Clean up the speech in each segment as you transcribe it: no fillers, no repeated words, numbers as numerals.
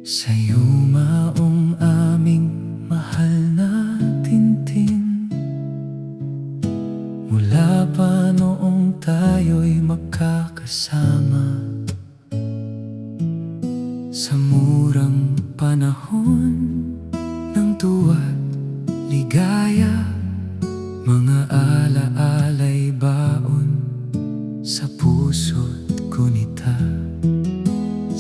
Sa'yo maong aming mahal na Tintin, mula pa noong tayo'y magkakasama, sa murang panahon ng tuwa't ligaya, mga alaala'y baon sa puso't gunita.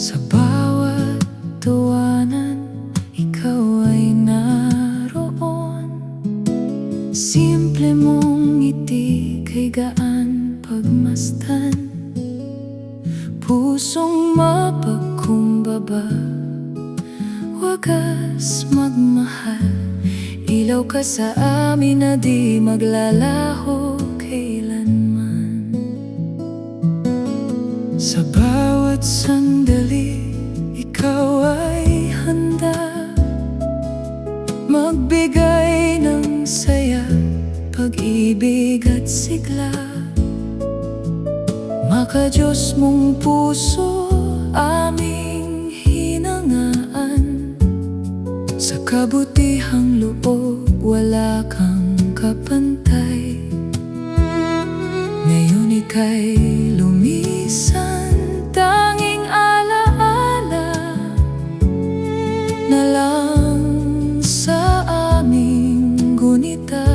Sa bawat tawanan, ikaw ay naroon. Simple mong ngiti kay gaan pagmasdan, pusong mapagkumbaba, wagas magmahal. Ilaw ka sa amin na di maglalaho kailanman. Sa bawat sandali, ikaw ay handa magbigay ng saya, pag-ibig at sigla. Maka-Diyos mong puso aming hinangaan, sa kabutihang loob wala kang kapantay. Ngayon ika'y lumisan, tanging alaala na lang sa aming gunita.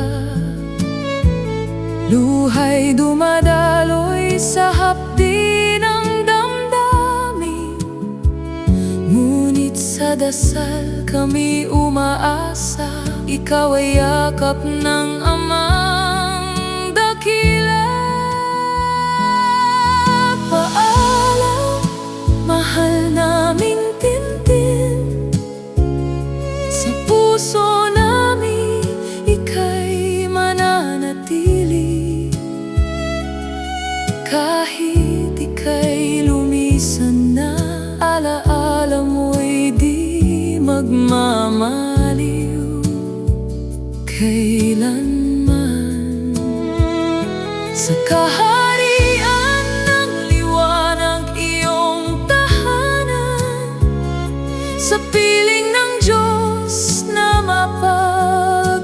Luha'y dumadaloy sa hapdi ng damdamin, ngunit sa dasal kami umaasa, ikaw ay yakap ng amang dakila. Paalam, mahal naming Tintin, sa puso namin ika'y mananatili. Kahit ika'y lumisan na, alaala mo'y di magmamaliw kailanman. Sa kaharian ng liwanag iyong tahanan, sa piling ng Diyos na mapagmahal,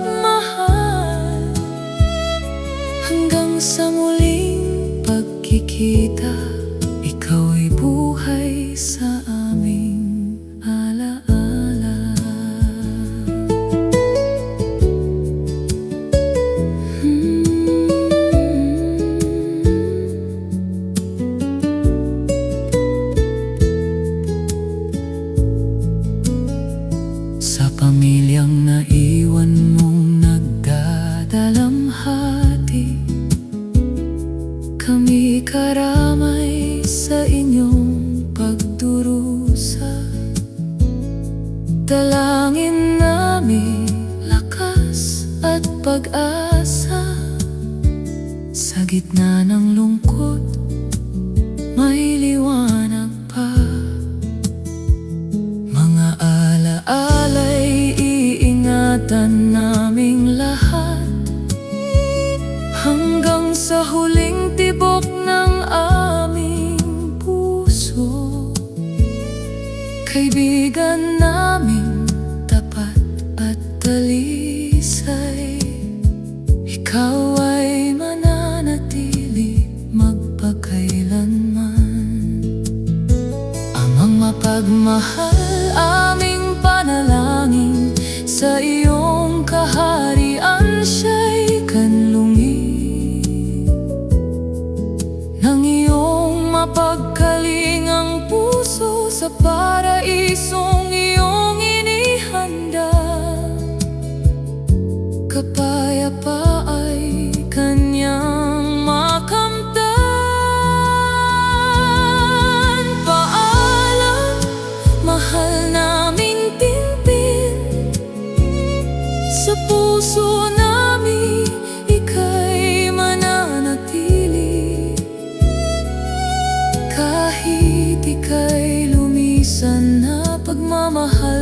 hanggang sa muling pagkikita, ikaw ay buhay sa aming alaala. Sa pamilyang naiwan mong nagdadalamhati, kami karamay sa inyong pagdurusa. Dalangin namin lakas at pag-asa, sa gitna ng lungkot may liwanag pa. Mga alaala'y iingatan naming lahat, hanggang sa huling tibok ng aming puso. Kaibigan naming tapat at talisay, ikaw ay mananatili magpakailanman. Amang mapagmahal, aming panalangin, sa iyong kaharian siya'y kanlungi ng iyong mapagkalingang puso, sa paraisong iyong inihanda. Kapayapa'y kanyang makamtan. Paalam, mahal naming Tintin, sa puso namin ika'y mananatili. Kahit ika'y lumisan na, pagmamahal